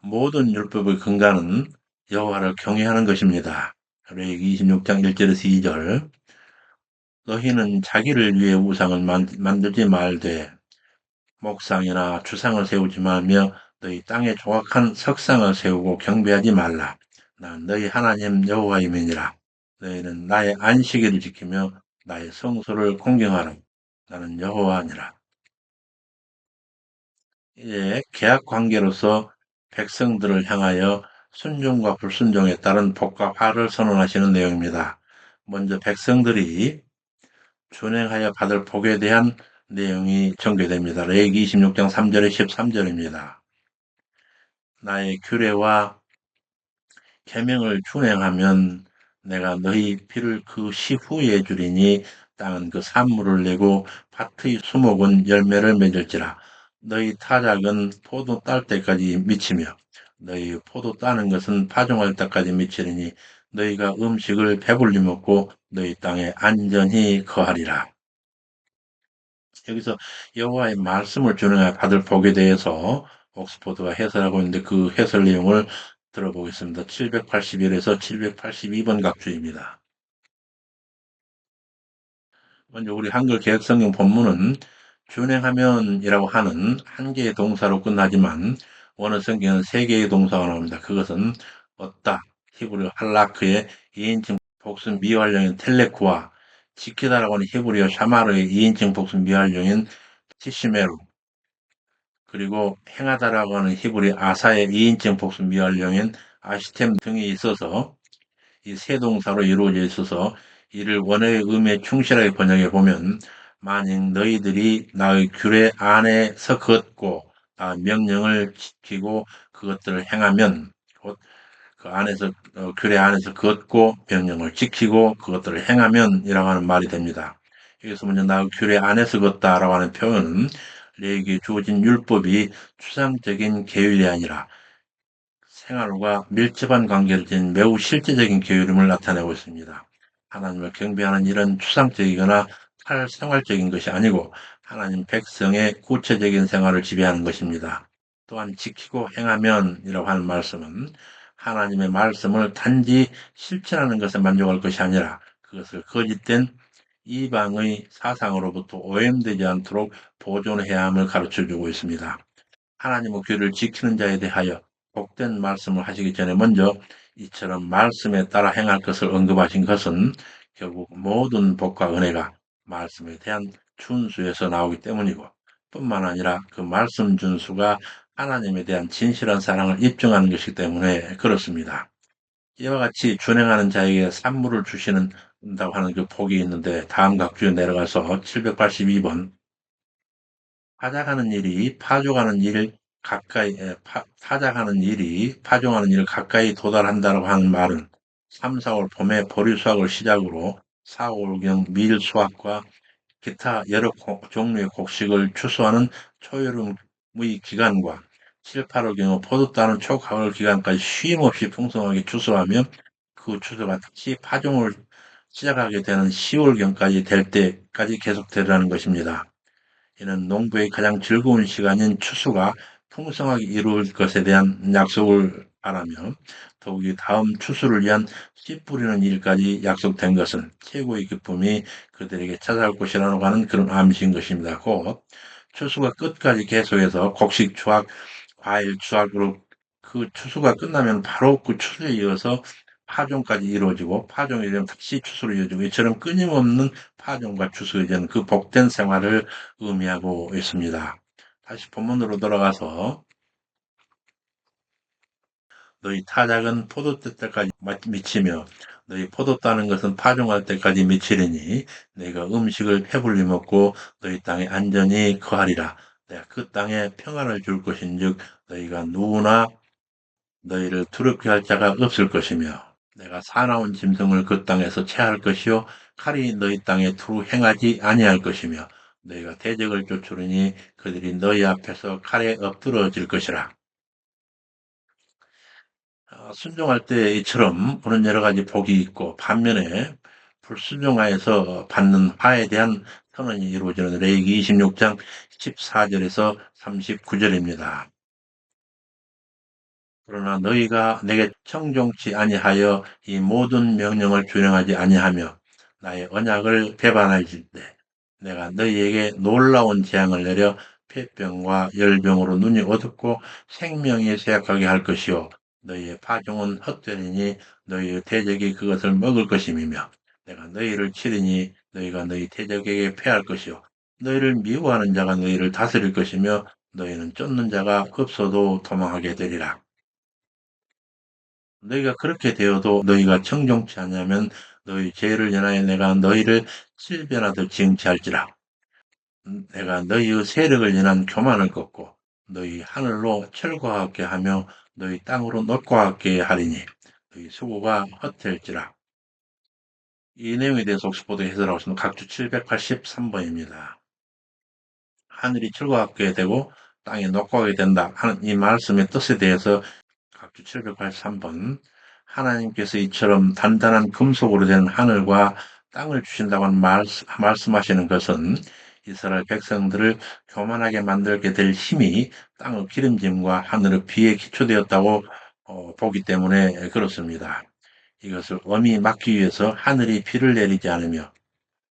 모든 율법의 근간은 여호와를 경외하는 것입니다. 레위기 26장 1절에서 2절. 너희는 자기를 위해 우상을 만들지 말되 목상이나 주상을 세우지 말며 너희 땅에 조각한 석상을 세우고 경배하지 말라. 난 너희 하나님 여호와임이니라. 너희는 나의 안식일을 지키며 나의 성소를 공경하라. 나는 여호와니라. 이제 계약 관계로서 백성들을 향하여 순종과 불순종에 따른 복과 화를 선언하시는 내용입니다. 먼저 백성들이 준행하여 받을 복에 대한 내용이 전개됩니다. 레위기 26장 3절에 13절입니다. 나의 규례와 계명을 준행하면 내가 너희 피를 그 시후에 주리니 땅은 그 산물을 내고 밭의 수목은 열매를 맺을지라. 너희 타작은 포도 딸 때까지 미치며 너희 포도 따는 것은 파종할 때까지 미치리니 너희가 음식을 배불리 먹고 너희 땅에 안전히 거하리라. 여기서 여호와의 말씀을 준행하여 받을 복에 대해서 옥스포드가 해설하고 있는데 그 해설 내용을 들어보겠습니다. 781에서 782번 각주입니다. 먼저 우리 한글 개혁성경 본문은 준행하면이라고 하는 한 개의 동사로 끝나지만 원어 성경은 세 개의 동사가 나옵니다. 그것은 얻다, 히브리어 할라크의 2인칭 복수 미완료인 텔레쿠와 지키다라고 하는 히브리어 샤마르의 2인칭 복수 미완료인 티시메루 그리고 행하다라고 하는 히브리 아사의 2인칭 복수 미완료인 아시템 등이 있어서 이 세 동사로 이루어져 있어서 이를 원어의 의미에 충실하게 번역해 보면 만약 너희들이 나의 규례 안에서 걷고 명령을 지키고 그것들을 행하면 곧 그 안에서 규례 안에서 걷고 명령을 지키고 그것들을 행하면이라고 하는 말이 됩니다. 여기서 먼저 나의 규례 안에서 걷다라고 하는 표현은 레위기에 주어진 율법이 추상적인 계율이 아니라 생활과 밀접한 관계를 지닌 매우 실제적인 게으름을 나타내고 있습니다. 하나님을 경배하는 일은 추상적이거나 탈생활적인 것이 아니고 하나님 백성의 구체적인 생활을 지배하는 것입니다. 또한 지키고 행하면이라고 하는 말씀은 하나님의 말씀을 단지 실천하는 것에 만족할 것이 아니라 그것을 거짓된 이방의 사상으로부터 오염되지 않도록 보존해야 함을 가르쳐주고 있습니다. 하나님의 규를 지키는 자에 대하여 복된 말씀을 하시기 전에 먼저 이처럼 말씀에 따라 행할 것을 언급하신 것은 결국 모든 복과 은혜가 말씀에 대한 준수에서 나오기 때문이고 뿐만 아니라 그 말씀 준수가 하나님에 대한 진실한 사랑을 입증하는 것이기 때문에 그렇습니다. 이와 같이 준행하는 자에게 산물을 주시는다고 하는 그 복이 있는데 다음 각주에 내려가서 782번 파작하는 일이 파종하는 일 가까이 파작하는 일이 파종하는 일을 가까이 도달한다고 하는 말은 3, 4월 봄에 보리 수확을 시작으로 4, 5월경 밀 수확과 기타 여러 종류의 곡식을 추수하는 초여름의 기간과 7, 8월 경우 포도 따는 초가을 기간까지 쉼 없이 풍성하게 추수하며 그 추수가 다시 파종을 시작하게 되는 10월경까지 될 때까지 계속되라는 것입니다. 이는 농부의 가장 즐거운 시간인 추수가 풍성하게 이루어질 것에 대한 약속을 바라며 더욱이 다음 추수를 위한 씨 뿌리는 일까지 약속된 것은 최고의 기쁨이 그들에게 찾아올 것이라고 하는 그런 암시인 것입니다. 곧 추수가 끝까지 계속해서 곡식 추악, 과일 추악으로 그 추수가 끝나면 바로 그 추수에 이어서 파종까지 이루어지고 파종이 되면 다시 추수로 이어지고 이처럼 끊임없는 파종과 추수에 대한 그 복된 생활을 의미하고 있습니다. 다시 본문으로 돌아가서 너희 타작은 포도 때까지 미치며 너희 포도 따는 것은 파종할 때까지 미치리니 내가 음식을 배불리 먹고 너희 땅에 안전히 거하리라. 내가 그 땅에 평안을 줄 것인즉 너희가 누구나 너희를 두렵게 할 자가 없을 것이며 내가 사나운 짐승을 그 땅에서 체할 것이요 칼이 너희 땅에 두루 행하지 아니할 것이며 너희가 대적을 쫓으리니 그들이 너희 앞에서 칼에 엎드러질 것이라. 순종할 때 이처럼 오는 여러 가지 복이 있고 반면에 불순종하여서 받는 화에 대한 선언이 이루어지는 레위기 26장 14절에서 39절입니다. 그러나 너희가 내게 청종치 아니하여 이 모든 명령을 준행하지 아니하며 나의 언약을 배반하실 때 내가 너희에게 놀라운 재앙을 내려 폐병과 열병으로 눈이 어둡고 생명이 쇠약하게 할 것이요 너희의 파종은 헛되리니 너희의 대적이 그것을 먹을 것임이며 내가 너희를 치리니 너희가 너희 대적에게 패할 것이요 너희를 미워하는 자가 너희를 다스릴 것이며 너희는 쫓는 자가 없어도 도망하게 되리라. 너희가 그렇게 되어도 너희가 청종치 않으면 너희 죄를 인하여 내가 너희를 7배나 더 징치할지라. 내가 너희의 세력을 인한 교만을 꺾고 너희 하늘로 철과 같게 하며 너희 땅으로 녹과 같게 하리니 너희 수고가 헛될지라. 이 내용에 대해서 옥스퍼드 해설하고 있습니다. 각주 783번입니다. 하늘이 철과 같게 되고 땅이 녹과 같게 된다 하는 이 말씀의 뜻에 대해서 각주 783번, 하나님께서 이처럼 단단한 금속으로 된 하늘과 땅을 주신다고 말씀하시는 것은 이스라엘 백성들을 교만하게 만들게 될 힘이 땅의 기름짐과 하늘의 비에 기초되었다고 보기 때문에 그렇습니다. 이것을 엄히 막기 위해서 하늘이 비를 내리지 않으며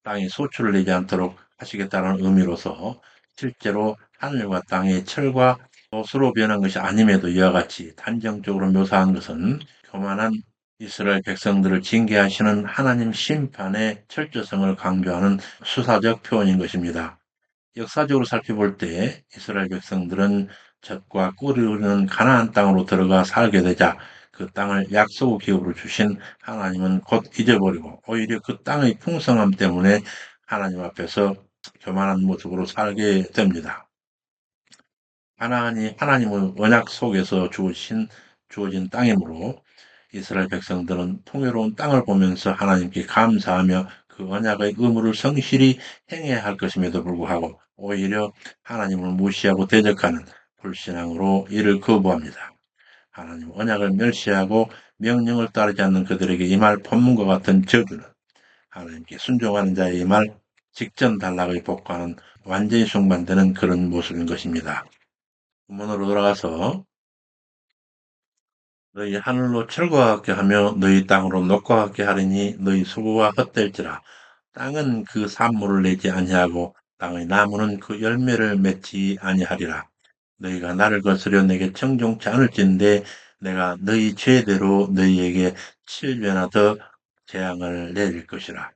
땅이 소출을 내지 않도록 하시겠다는 의미로서 실제로 하늘과 땅의 철과 돛으로 변한 것이 아님에도 이와 같이 단정적으로 묘사한 것은 교만한 이스라엘 백성들을 징계하시는 하나님 심판의 철저성을 강조하는 수사적 표현인 것입니다. 역사적으로 살펴볼 때 이스라엘 백성들은 젖과 꿀이 흐르는 가나안 땅으로 들어가 살게 되자 그 땅을 약속의 기업으로 주신 하나님은 곧 잊어버리고 오히려 그 땅의 풍성함 때문에 하나님 앞에서 교만한 모습으로 살게 됩니다. 가나안이 하나님의 언약 속에서 주어진 땅이므로 이스라엘 백성들은 풍요로운 땅을 보면서 하나님께 감사하며 그 언약의 의무를 성실히 행해야 할 것임에도 불구하고 오히려 하나님을 무시하고 대적하는 불신앙으로 이를 거부합니다. 하나님 언약을 멸시하고 명령을 따르지 않는 그들에게 임할 본문과 같은 저주는 하나님께 순종하는 자의 임할 직전 단락의 복과는 완전히 상반되는 그런 모습인 것입니다. 본문으로 돌아가서 너희 하늘로 철과 같게 하며 너희 땅으로 녹과 같게 하리니 너희 수고가 헛될지라. 땅은 그 산물을 내지 아니하고 땅의 나무는 그 열매를 맺지 아니하리라. 너희가 나를 거스려 내게 청종치 않을진데 내가 너희 죄대로 너희에게 7배나 더 재앙을 내릴 것이라.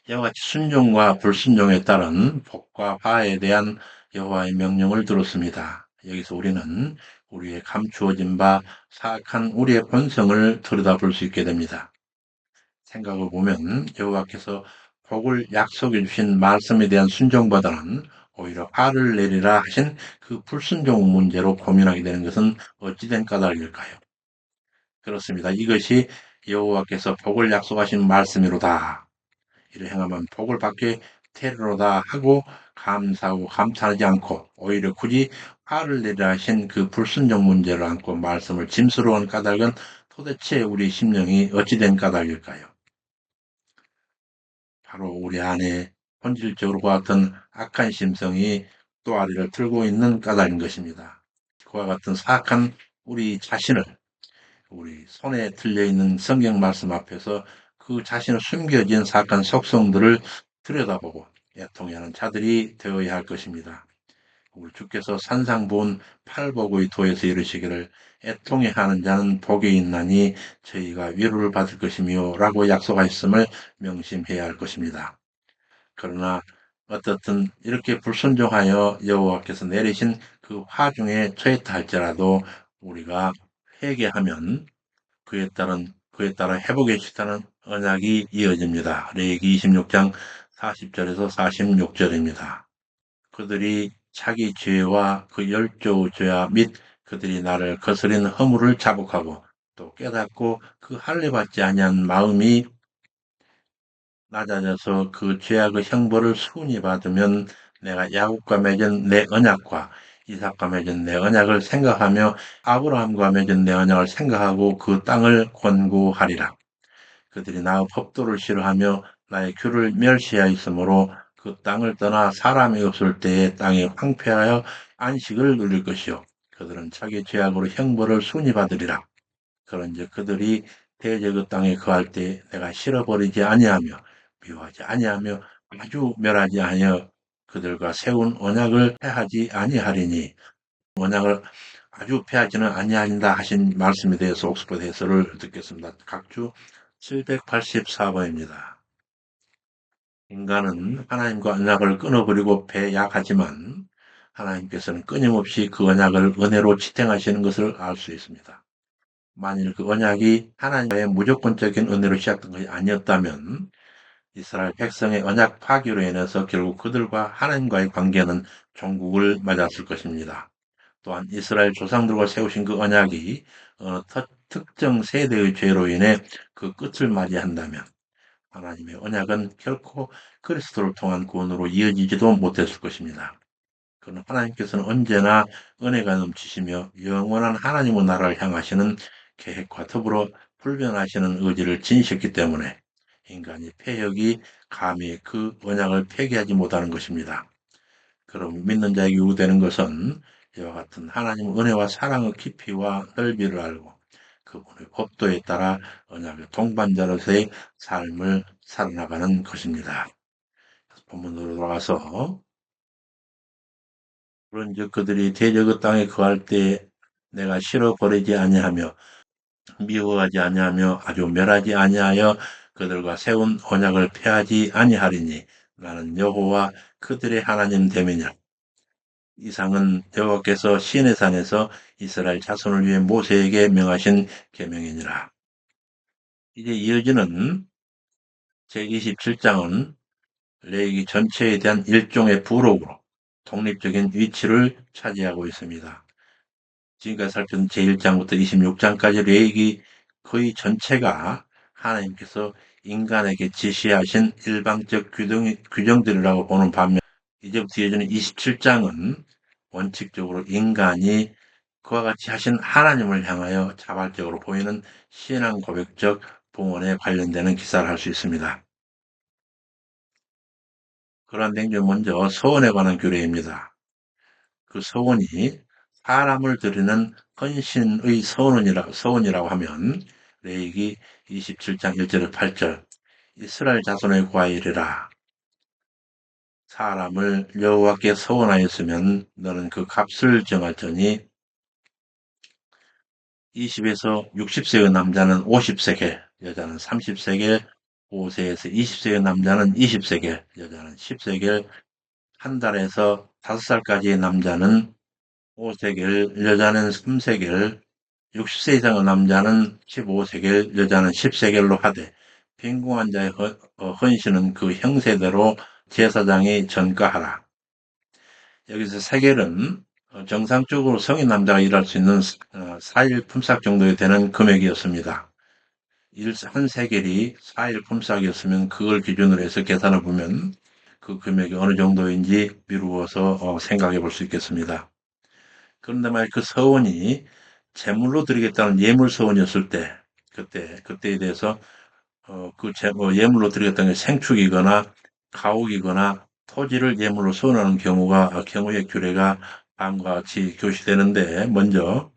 이와 같이 순종과 불순종에 따른 복과 화에 대한 여호와의 명령을 들었습니다. 여기서 우리는 우리의 감추어진 바 사악한 우리의 본성을 들여다볼 수 있게 됩니다. 생각을 보면 여호와께서 복을 약속해 주신 말씀에 대한 순종보다는 오히려 화를 내리라 하신 그 불순종 문제로 고민하게 되는 것은 어찌된 까닭일까요? 그렇습니다. 이것이 여호와께서 복을 약속하신 말씀이로다. 이를 행하면 복을 받게 되리로다 하고 감사하고 감탄하지 않고 오히려 굳이 화를 내리라 하신 그 불순종 문제를 안고 말씀을 짐스러운 까닭은 도대체 우리 심령이 어찌된 까닭일까요? 바로 우리 안에 본질적으로 그와 같은 악한 심성이 또아리를 들고 있는 까닭인 것입니다. 그와 같은 사악한 우리 자신을 우리 손에 들려있는 성경 말씀 앞에서 그 자신의 숨겨진 사악한 속성들을 들여다보고 애통하는 자들이 되어야 할 것입니다. 우리 주께서 산상본 팔복의 도에서 이르시기를 애통해 하는 자는 복이 있나니 저희가 위로를 받을 것이며 라고 약속하셨음을 명심해야 할 것입니다. 그러나 어떻든 이렇게 불순종하여 여호와께서 내리신 그 화중에 처했다 할지라도 우리가 회개하면 그에 따라 회복의 시타는 언약이 이어집니다. 레위기 26장 40절에서 46절입니다. 그들이 자기 죄와 그 열조의 죄와 및 그들이 나를 거스린 허물을 자복하고 또 깨닫고 그 할례 받지 아니한 마음이 낮아져서 그 죄악의 형벌을 순히 받으면 내가 야곱과 맺은 내 언약과 이삭과 맺은 내 언약을 생각하며 아브라함과 맺은 내 언약을 생각하고 그 땅을 권고하리라. 그들이 나의 법도를 싫어하며 나의 규를 멸시하였으므로 그 땅을 떠나 사람이 없을 때에 땅이 황폐하여 안식을 누릴 것이요 그들은 자기 죄악으로 형벌을 순히 받으리라. 그런즉 그들이 대제 그 땅에 거할 때 내가 싫어버리지 아니하며 미워하지 아니하며 아주 멸하지 아니하여 그들과 세운 언약을 폐하지 아니하리니 언약을 아주 폐하지는 아니한다 하신 말씀에 대해서 옥스퍼드 해설을 듣겠습니다. 각주 784번입니다. 인간은 하나님과 언약을 끊어버리고 배약하지만 하나님께서는 끊임없이 그 언약을 은혜로 지탱하시는 것을 알 수 있습니다. 만일 그 언약이 하나님의 무조건적인 은혜로 시작된 것이 아니었다면 이스라엘 백성의 언약 파기로 인해서 결국 그들과 하나님과의 관계는 종국을 맞았을 것입니다. 또한 이스라엘 조상들과 세우신 그 언약이 특정 세대의 죄로 인해 그 끝을 맞이한다면 하나님의 언약은 결코 그리스도를 통한 구원으로 이어지지도 못했을 것입니다. 그러나 하나님께서는 언제나 은혜가 넘치시며 영원한 하나님의 나라를 향하시는 계획과 더불어 불변하시는 의지를 지니셨기 때문에 인간의 패역이 감히 그 언약을 폐기하지 못하는 것입니다. 그럼 믿는 자에게 요구되는 것은 이와 같은 하나님의 은혜와 사랑의 깊이와 넓이를 알고 그분의 법도에 따라 언약의 동반자로서의 삶을 살아나가는 것입니다. 본문으로 돌아가서 그런즉 그들이 대저 그 땅에 거할 때에 내가 싫어버리지 아니하며 미워하지 아니하며 아주 멸하지 아니하여 그들과 세운 언약을 폐하지 아니하리니 나는 여호와 그들의 하나님 됨이니라. 이상은 여호와께서 시내산에서 이스라엘 자손을 위해 모세에게 명하신 계명이니라. 이제 이어지는 제27장은 레위기 전체에 대한 일종의 부록으로 독립적인 위치를 차지하고 있습니다. 지금까지 살펴본 제1장부터 26장까지 레위기 거의 전체가 하나님께서 인간에게 지시하신 일방적 규정들이라고 보는 반면 이제부터 이어지는 27장은 원칙적으로 인간이 그와 같이 하신 하나님을 향하여 자발적으로 보이는 신앙 고백적 봉헌에 관련되는 기사를 할 수 있습니다. 그러한 내용 먼저 서원에 관한 규례입니다. 그 서원이 사람을 드리는 헌신의 서원이라고 하면 레위기 27장 1절에 8절 이스라엘 자손의 과일이라 사람을 여호와께 서원하였으면 너는 그 값을 정할지니 20에서 60세의 남자는 50세겔, 여자는 30세겔, 5세에서 20세의 남자는 20세겔, 여자는 10세겔, 한 달에서 5살까지의 남자는 5세겔, 여자는 3세겔, 60세 이상의 남자는 15세겔, 여자는 10세겔로 하되 빈궁한 자의 헌신은 그 형세대로 제사장이 전가하라. 여기서 세겔은 정상적으로 성인 남자가 일할 수 있는 4일 품삯 정도 되는 금액이었습니다. 한 세겔이 4일 품삯이었으면 그걸 기준으로 해서 계산을 보면 그 금액이 어느 정도인지 미루어서 생각해 볼 수 있겠습니다. 그런데 만약 그 서원이 제물로 드리겠다는 예물 서원이었을 때, 그때에 대해서 예물로 드리겠다는 게 생축이거나 가옥이거나 토지를 예물로 서원하는 경우의 규례가 다음과 같이 교시되는데, 먼저,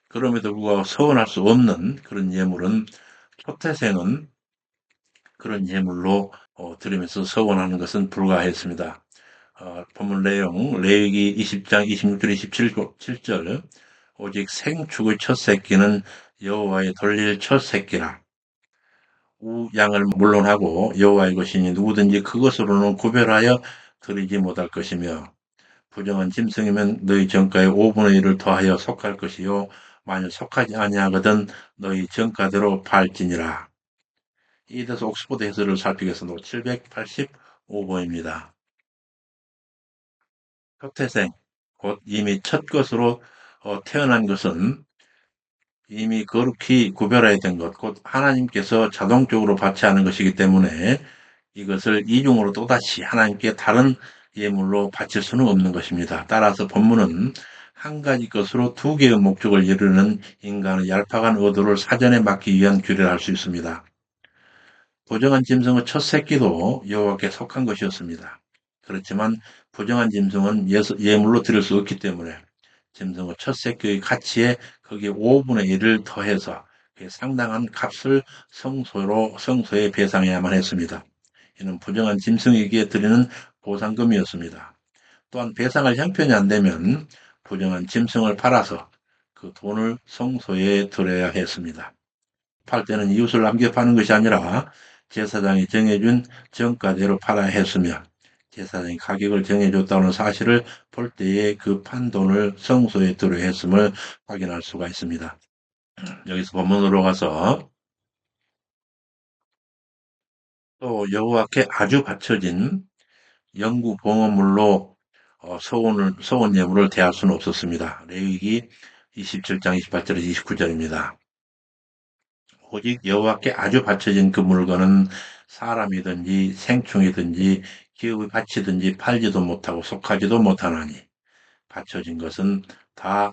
그럼에도 불구하고 서원할 수 없는 그런 예물은 초태생은 그런 예물로 드리면서 서원하는 것은 불가했습니다. 본문 내용, 레위기 20장 26절 27절 오직 생축의 첫 새끼는 여호와의 돌릴 첫 새끼라. 우양을 물론하고 여호와의 것이니 누구든지 그것으로는 구별하여 드리지 못할 것이며 부정한 짐승이면 너희 정가의 5분의 1을 더하여 속할 것이요 만일 속하지 아니하거든 너희 정가대로 팔지니라. 이에 대해서 옥스포드 해설을 살피겠습니다. 785번입니다. 초태생, 곧 이미 첫 것으로 태어난 것은 이미 거룩히 구별해야 된 것, 곧 하나님께서 자동적으로 바치하는 것이기 때문에 이것을 이중으로 또다시 하나님께 다른 예물로 바칠 수는 없는 것입니다. 따라서 본문은 한 가지 것으로 두 개의 목적을 이루는 인간의 얄팍한 의도를 사전에 막기 위한 규례를 할 수 있습니다. 부정한 짐승의 첫 새끼도 여호와께 속한 것이었습니다. 그렇지만 부정한 짐승은 예물로 드릴 수 없기 때문에 짐승의 첫 새끼의 가치에 거기에 5분의 1을 더해서 상당한 값을 성소에 배상해야만 했습니다. 이는 부정한 짐승에게 드리는 보상금이었습니다. 또한 배상할 형편이 안 되면 부정한 짐승을 팔아서 그 돈을 성소에 드려야 했습니다. 팔 때는 이웃을 남겨 파는 것이 아니라 제사장이 정해준 정가대로 팔아야 했으며 제사장이 가격을 정해줬다는 사실을 볼 때에 그 판돈을 성소에 들여야 했음을 확인할 수가 있습니다. 여기서 본문으로 가서 또 여호와께 아주 바쳐진 영구 봉헌물로 서원 예물을 대할 수는 없었습니다. 레위기 27장 28절에서 29절입니다. 오직 여호와께 아주 바쳐진 그 물건은 사람이든지 생충이든지 기업의 바치든지 팔지도 못하고 속하지도 못하나니 바쳐진 것은 다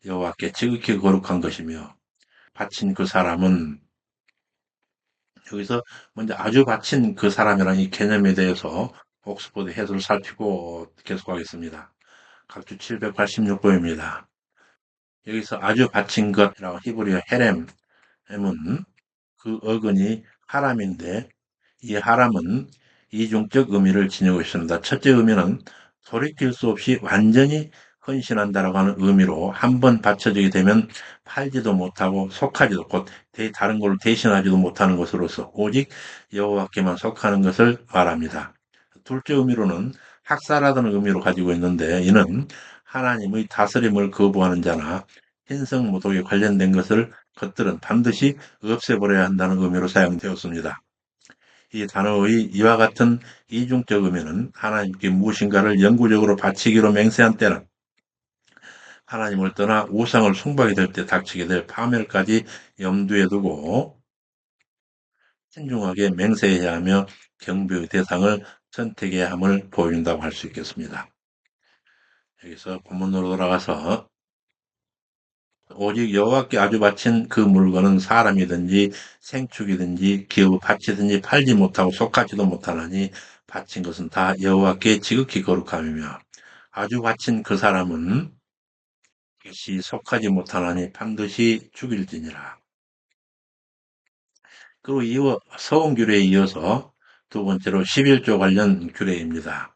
여호와께 지극히 거룩한 것이며 바친 그 사람은 여기서 먼저 아주 바친 그 사람이라는 이 개념에 대해서 옥스퍼드 해설을 살피고 계속하겠습니다. 각주 786호입니다. 여기서 아주 바친 것이라고 히브리어 헤렘은 그 어근이 하람인데 이 하람은 이중적 의미를 지니고 있습니다. 첫째 의미는 돌이킬 수 없이 완전히 헌신한다라고 하는 의미로 한 번 바쳐지게 되면 팔지도 못하고 속하지도 곧 다른 걸로 대신하지도 못하는 것으로서 오직 여호와께만 속하는 것을 말합니다. 둘째 의미로는 학살하다는 의미로 가지고 있는데 이는 하나님의 다스림을 거부하는 자나 신성모독에 관련된 것들은 반드시 없애버려야 한다는 의미로 사용되었습니다. 이 단어의 이와 같은 이중적 의미는 하나님께 무엇인가를 영구적으로 바치기로 맹세한 때는 하나님을 떠나 우상을 숭배하게 될 때 닥치게 될 파멸까지 염두에 두고 신중하게 맹세해야 하며 경배의 대상을 선택해야 함을 보여준다고 할 수 있겠습니다. 여기서 본문으로 돌아가서 오직 여호와께 아주 바친 그 물건은 사람이든지 생축이든지 기업을 바치든지 팔지 못하고 속하지도 못하나니 바친 것은 다 여호와께 지극히 거룩함이며 아주 바친 그 사람은 그것이 속하지 못하나니 반드시 죽일지니라. 그리고 이어 서원 규례에 이어서 두 번째로 11조 관련 규례입니다.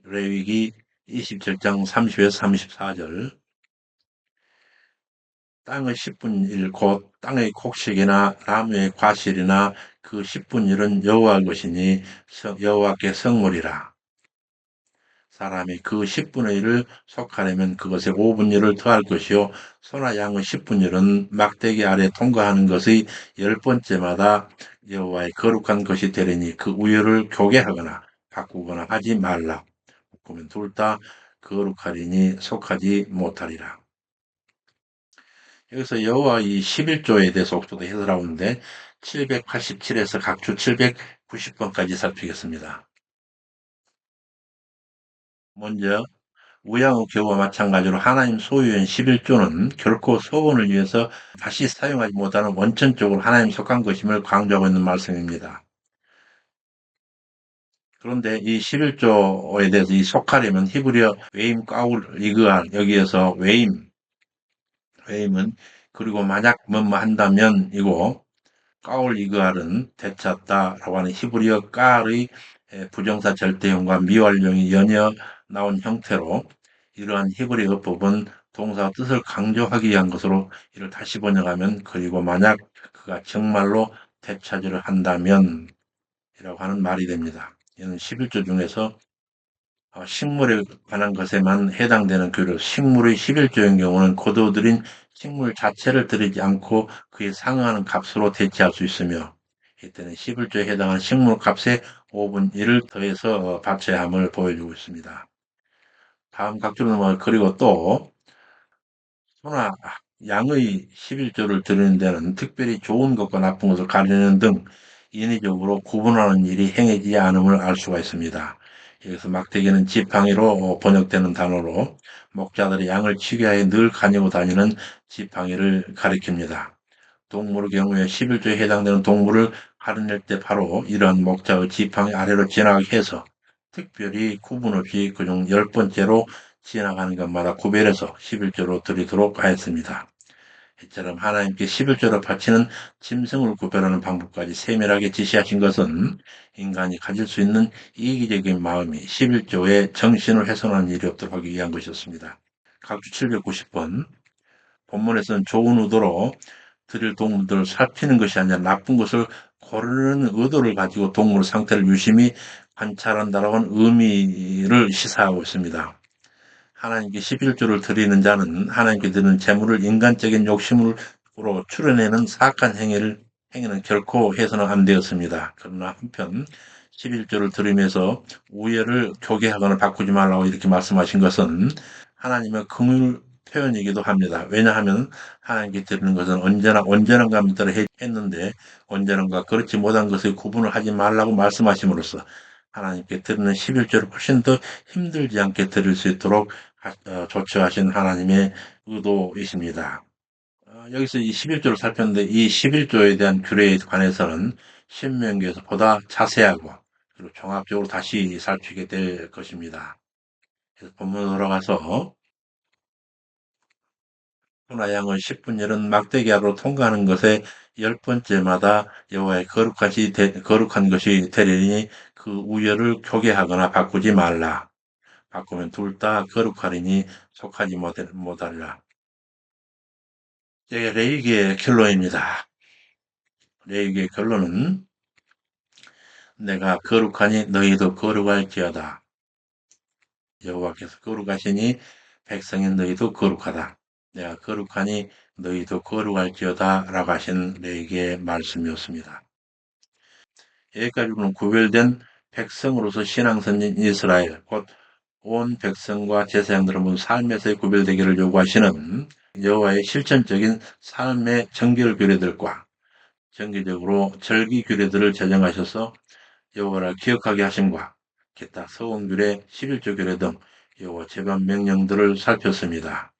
레위기 27장 30에서 34절 땅의 10분 일 곧 땅의 곡식이나 나무의 과실이나 그 10분 일은 여호와 것이니 여호와께 성물이라. 사람이 그 10분의 1을 속하려면 그것에 5분 일을 더할 것이요 소나 양의 10분 일은 막대기 아래 통과하는 것의 10번째마다 여호와의 거룩한 것이 되리니 그 우열을 교개하거나 바꾸거나 하지 말라. 보면 둘 다 거룩하리니 속하지 못하리라. 여기서 여호와 이 11조에 대해서 옥조도 해설하고 있는데 787에서 각주 790번까지 살피겠습니다. 먼저 우양의 교와 마찬가지로 하나님 소유인 11조는 결코 서원을 위해서 다시 사용하지 못하는 원천적으로 하나님 속한 것임을 강조하고 있는 말씀입니다. 그런데 이 11조에 대해서 이 속하려면 히브리어 웨임 까울 이그알 여기에서 웨임은 그리고 만약 뭐뭐 한다면 이고 까올 이그알은 되찾다라고 하는 히브리어 깔의 부정사 절대형과 미완령이 연이어 나온 형태로 이러한 히브리 어법은 동사 뜻을 강조하기 위한 것으로 이를 다시 번역하면 그리고 만약 그가 정말로 되찾으려 한다면 이라고 하는 말이 됩니다. 이는 11조 중에서 식물에 관한 것에만 해당되는 규례, 식물의 11조인 경우는 거둬들인 식물 자체를 들이지 않고 그에 상응하는 값으로 대체할 수 있으며 이때는 11조에 해당하는 식물 값의 5분 1을 더해서 바쳐야 함을 보여주고 있습니다. 다음 각주로 넘어가 그리고 또 소나 양의 11조를 드리는 데는 특별히 좋은 것과 나쁜 것을 가리는 등 인위적으로 구분하는 일이 행해지지 않음을 알 수가 있습니다. 여기서 막대기는 지팡이로 번역되는 단어로 목자들이 양을 치기 위해 늘 가지고 다니는 지팡이를 가리킵니다. 동물의 경우에 11조에 해당되는 동물을 가려낼 때 바로 이러한 목자의 지팡이 아래로 지나가게 해서 특별히 구분 없이 그중 10번째로 지나가는 것마다 구별해서 11조로 드리도록 하였습니다. 이처럼 하나님께 11조로 바치는 짐승을 구별하는 방법까지 세밀하게 지시하신 것은 인간이 가질 수 있는 이기적인 마음이 11조의 정신을 훼손하는 일이 없도록 하기 위한 것이었습니다. 각주 790번 본문에서는 좋은 의도로 드릴 동물들을 살피는 것이 아니라 나쁜 것을 고르는 의도를 가지고 동물 상태를 유심히 관찰한다라고 하는 의미를 시사하고 있습니다. 하나님께 11조를 드리는 자는 하나님께 드리는 재물을 인간적인 욕심으로 추려내는 사악한 행위를 행위는 결코 해서는 안 되었습니다. 그러나 한편 11조를 들으면서 우열을 교개하거나 바꾸지 말라고 이렇게 말씀하신 것은 하나님의 긍휼 표현이기도 합니다. 왜냐하면 하나님께 드리는 것은 언제나 온전한가 믿도록 했는데 온전한가 그렇지 못한 것을 구분을 하지 말라고 말씀하심으로써 하나님께 드리는 11조를 훨씬 더 힘들지 않게 드릴 수 있도록 조처하신 하나님의 의도이십니다. 여기서 이 11조를 살폈는데 이 11조에 대한 규례에 관해서는 신명기에서 보다 자세하고 그리고 종합적으로 다시 살피게 될 것입니다. 그래서 본문으로 돌아가서 소나 양을 10분 열은 막대기하로 통과하는 것에 열 번째마다 여호와의 거룩한 것이 되리니 그 우열을 교개하거나 바꾸지 말라. 바꾸면 둘 다 거룩하리니 속하지 못하리라. 이게 레위기의 결론입니다. 레위기의 결론은 내가 거룩하니 너희도 거룩할지어다. 여호와께서 거룩하시니 백성인 너희도 거룩하다. 내가 거룩하니 너희도 거룩할지어다 라고 하신 레위기의 말씀이었습니다. 여기까지는 구별된 백성으로서 신앙선진 이스라엘, 곧 온 백성과 제사장들은 모두 삶에서의 구별되기를 요구하시는 여호와의 실천적인 삶의 정결 규례들과 정기적으로 절기 규례들을 제정하셔서 여호와를 기억하게 하심과 기타 서원규례 11조 규례 등 여호와 제반 명령들을 살폈습니다.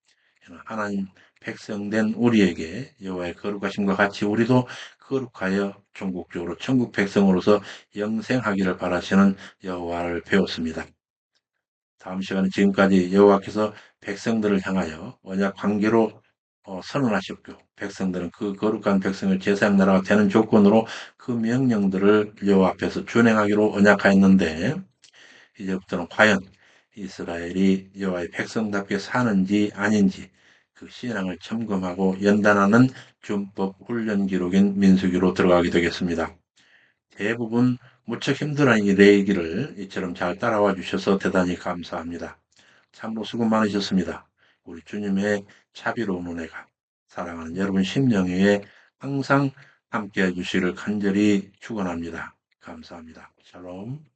하나님 백성된 우리에게 여호와의 거룩하심과 같이 우리도 거룩하여 종국적으로 천국 백성으로서 영생하기를 바라시는 여호와를 배웠습니다. 다음 시간에 지금까지 여호와께서 백성들을 향하여 언약 관계로 선언하셨고 백성들은 그 거룩한 백성을 제사장 나라가 되는 조건으로 그 명령들을 여호와 앞에서 준행하기로 언약하였는데 이제부터는 과연 이스라엘이 여호와의 백성답게 사는지 아닌지 그 신앙을 점검하고 연단하는 준법 훈련 기록인 민수기로 들어가게 되겠습니다. 대부분 무척 힘들어하는 이 레위기를 이처럼 잘 따라와 주셔서 대단히 감사합니다. 참으로 수고 많으셨습니다. 우리 주님의 자비로운 은혜가 사랑하는 여러분 심령에 항상 함께해 주시기를 간절히 축원합니다. 감사합니다. 샬롬.